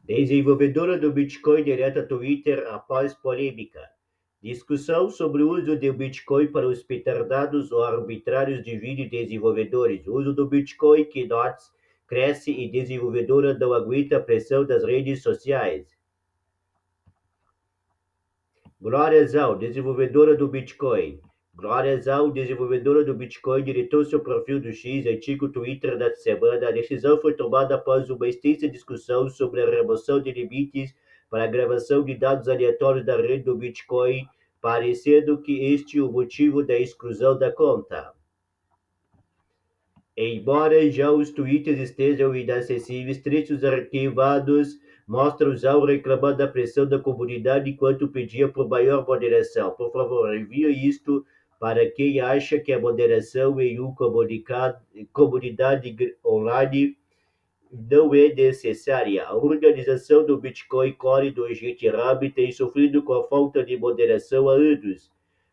Desenvolvedora do Bitcoin direta Twitter após polêmica. Discussão sobre o uso do Bitcoin para hospedar dados ou arbitrários de vídeo desenvolvedores. O uso do Bitcoin que Dots cresce e desenvolvedora não aguenta a pressão das redes sociais. Glória Zhao, desenvolvedora do Bitcoin. Glória Zhao, desenvolvedora do Bitcoin, deletou seu perfil do X, antigo Twitter, da semana. A decisão foi tomada após uma extensa discussão sobre a remoção de limites para a gravação de dados aleatórios da rede do Bitcoin, parecendo que este é o motivo da exclusão da conta. Embora já os tweets estejam inacessíveis, trechos arquivados mostram Zhao reclamando da pressão da comunidade enquanto pedia por maior moderação. Por favor, envie isto para quem acha que a moderação em uma comunidade online não é necessária. A organização do Bitcoin Core do GitHub tem sofrido com a falta de moderação há anos,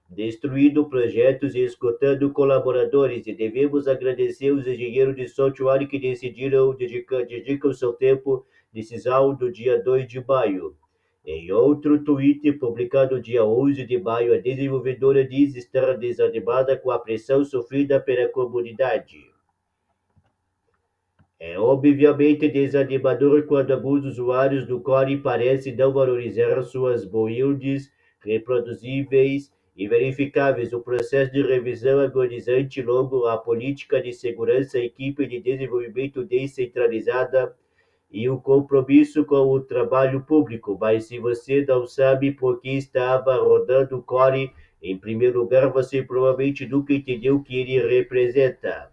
destruindo projetos e escutando colaboradores, e devemos agradecer os engenheiros de software que decidiram dedicam seu tempo decisão do dia 2 de maio. Em outro tweet publicado dia 11 de maio, a desenvolvedora diz estar desanimada com a pressão sofrida pela comunidade. É obviamente desanimador quando alguns usuários do Core parecem não valorizar suas builds reproduzíveis e verificáveis. O processo de revisão agonizante longo, a política de segurança, a equipe de desenvolvimento descentralizada e o compromisso com o trabalho público. Mas se você não sabe por que estava rodando o Core, em primeiro lugar, você provavelmente nunca entendeu o que ele representa.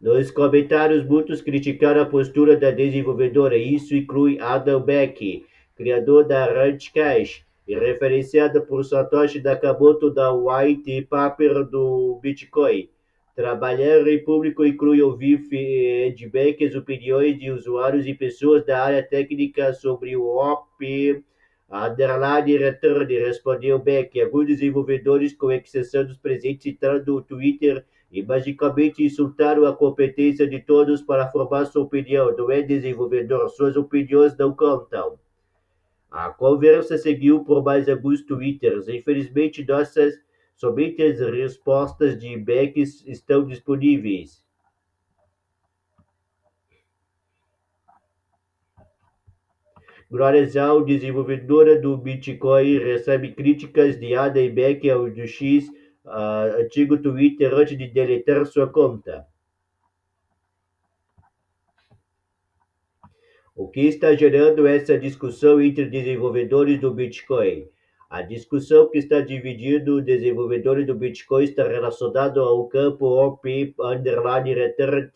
Nos comentários, muitos criticaram a postura da desenvolvedora. Isso inclui Adam Beck, criador da Ranchcash, e referenciada por Satoshi Nakamoto da White Paper do Bitcoin. Trabalhar em público inclui ouvir feedbacks, opiniões de usuários e pessoas da área técnica sobre o OP Underline Return, respondeu Beck. Alguns desenvolvedores, com exceção dos presentes citando o Twitter, e magicamente insultaram a competência de todos para formar sua opinião. Não é desenvolvedor, suas opiniões não contam. A conversa seguiu por mais alguns twitters. Infelizmente, somente as respostas de Beck estão disponíveis. Glória Zhao, desenvolvedora do Bitcoin, recebe críticas de Adam Beck ao do X, antigo Twitter, antes de deletar sua conta. O que está gerando essa discussão entre desenvolvedores do Bitcoin? A discussão que está dividindo os desenvolvedores do Bitcoin está relacionada ao campo OP Underline Return,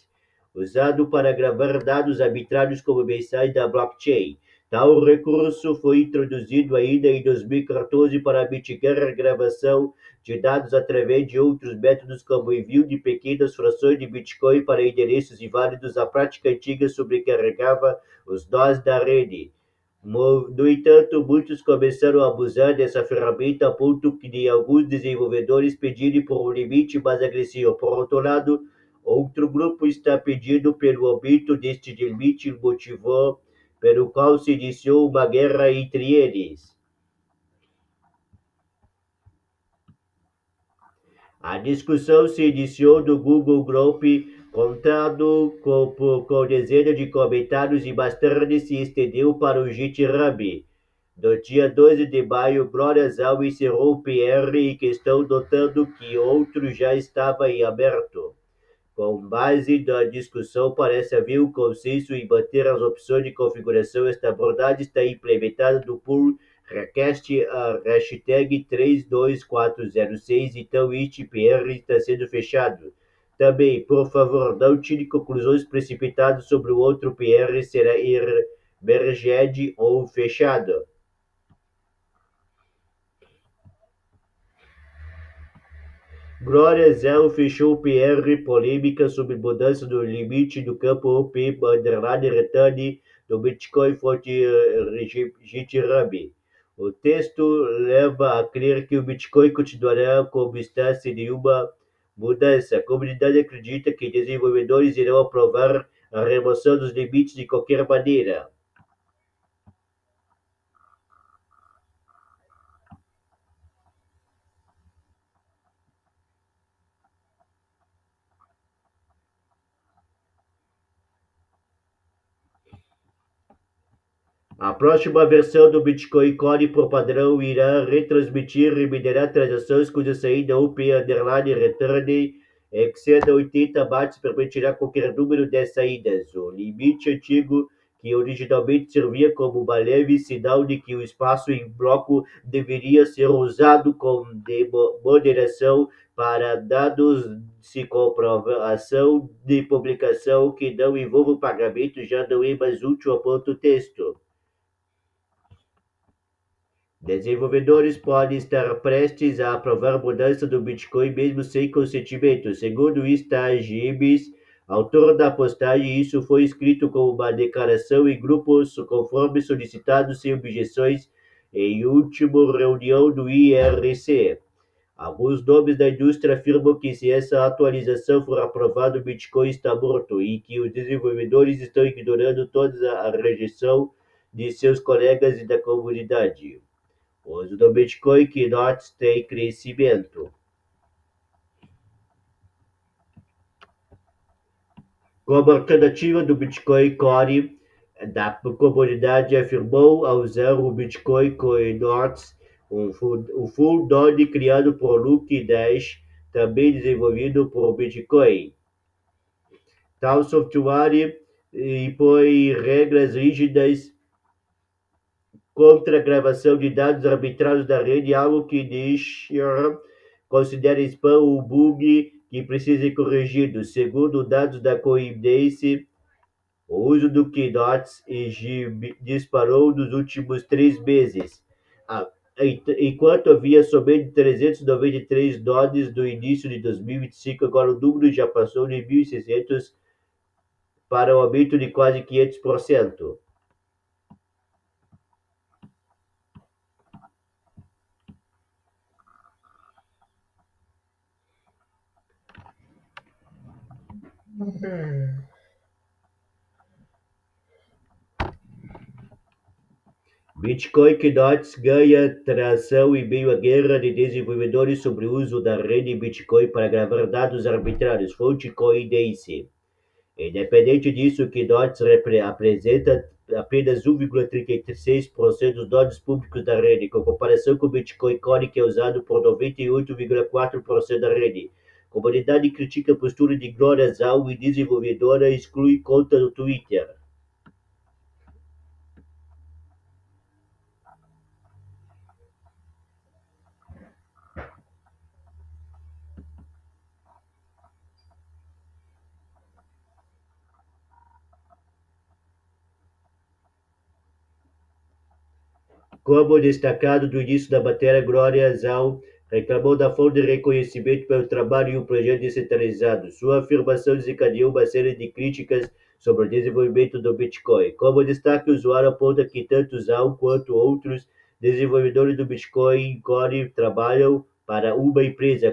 usado para gravar dados arbitrários como mensais da blockchain. Tal recurso foi introduzido ainda em 2014 para mitigar a gravação de dados através de outros métodos como envio de pequenas frações de Bitcoin para endereços inválidos. A prática antiga sobrecarregava os nós da rede. No entanto, muitos começaram a abusar dessa ferramenta a ponto de alguns desenvolvedores pedirem por um limite mais agressivo. Por outro lado, outro grupo está pedindo pelo aumento deste limite, motivo pelo qual se iniciou uma guerra entre eles. A discussão se iniciou no Google Group, contando com dezenas de comentários e mais tarde se estendeu para o GitHub. No dia 12 de maio, Glória Zhao encerrou o PR em questão, notando que outro já estava em aberto. Com base na discussão, parece haver um consenso em manter as opções de configuração. Esta abordagem está implementada no pull request a hashtag 32406, então este PR está sendo fechado. Também, por favor, não tire conclusões precipitadas sobre o outro PR será merged ou fechado. Glória Zhao fechou o PR polêmica sobre mudança do limite do campo OP underline return do Bitcoin fonte GitHub. O texto leva a crer que o Bitcoin continuará como está sem nenhuma mudança. A comunidade acredita que desenvolvedores irão aprovar a remoção dos limites de qualquer maneira. A próxima versão do Bitcoin Core por padrão irá retransmitir e minerar transações cuja saída UP_return exceda 80 bytes permitirá qualquer número de saídas. O limite antigo, que originalmente servia como uma leve sinal de que o espaço em bloco deveria ser usado com moderação para dados de comprovação de publicação que não envolvam pagamento, já não é mais útil a ponto texto. Desenvolvedores podem estar prestes a aprovar mudança do Bitcoin mesmo sem consentimento. Segundo o Stagibis, autor da postagem, isso foi escrito como uma declaração em grupos conforme solicitado sem objeções em última reunião do IRC. Alguns nomes da indústria afirmam que se essa atualização for aprovada, o Bitcoin está morto e que os desenvolvedores estão ignorando toda a rejeição de seus colegas e da comunidade. O uso do Bitcoin que não tem crescimento. Como alternativa do Bitcoin Core, da comunidade afirmou a usar o Bitcoin Coordinates, um full node criado por Luke Dash, também desenvolvido por Bitcoin. Tal software impõe regras rígidas contra a gravação de dados arbitrários da rede, algo que Disher considera spam ou bug que precisa ser corrigido. Segundo dados da Coinbase, o uso do Keynotes disparou nos últimos 3 meses. Ah, enquanto havia somente 393 nodes no início de 2025, agora o número já passou de 1.600 para um aumento de quase 500%. Bitcoin Keynotes ganha tração em meio à guerra de desenvolvedores sobre o uso da rede Bitcoin para gravar dados arbitrários. Fonte Coinbase. Independente disso, o Keynotes apresenta apenas 1,36% dos nodos públicos da rede, com comparação com o Bitcoin Core, que é usado por 98,4% da rede. A comunidade critica a postura de Gloria Zhao e desenvolvedora exclui conta no Twitter. Como destacado do início da matéria, Gloria Zhao reclamou da falta de reconhecimento pelo trabalho em um projeto descentralizado. Sua afirmação desencadeou uma série de críticas sobre o desenvolvimento do Bitcoin. Como destaque, o usuário aponta que tanto Zhao quanto outros desenvolvedores do Bitcoin Core trabalham para uma empresa,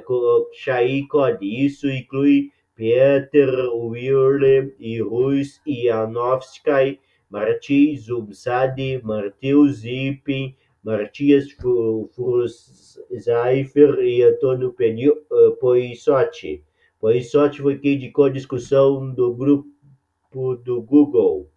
Shai Code. Isso inclui Pieter Wierle e Rus Ianovsky, Martins Zubsadi, Matheus Zippin, Matias Furzaifer e Antônio Poissotti. Poissotti foi quem indicou a discussão do grupo do Google.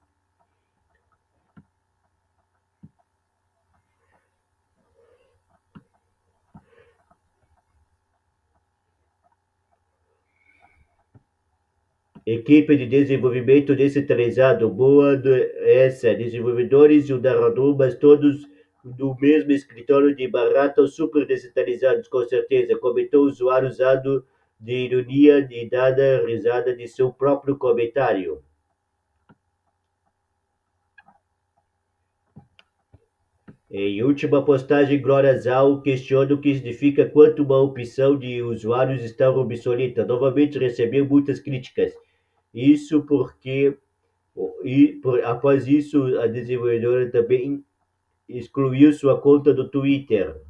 Equipe de desenvolvimento descentralizado, boa essa, desenvolvedores e o narrador, mas todos do mesmo escritório de Barata, super descentralizados, com certeza, comentou o usuário usando de ironia e dada risada de seu próprio comentário. Em última postagem, Gloria Zhao questiona o que significa quando uma opção de usuários está obsoleta. Novamente recebeu muitas críticas. Isso porque após isso, a desenvolvedora também excluiu sua conta do Twitter.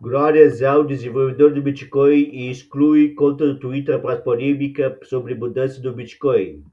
Glórias ao desenvolvedor do Bitcoin e exclui conta do Twitter após polêmica sobre mudança do Bitcoin.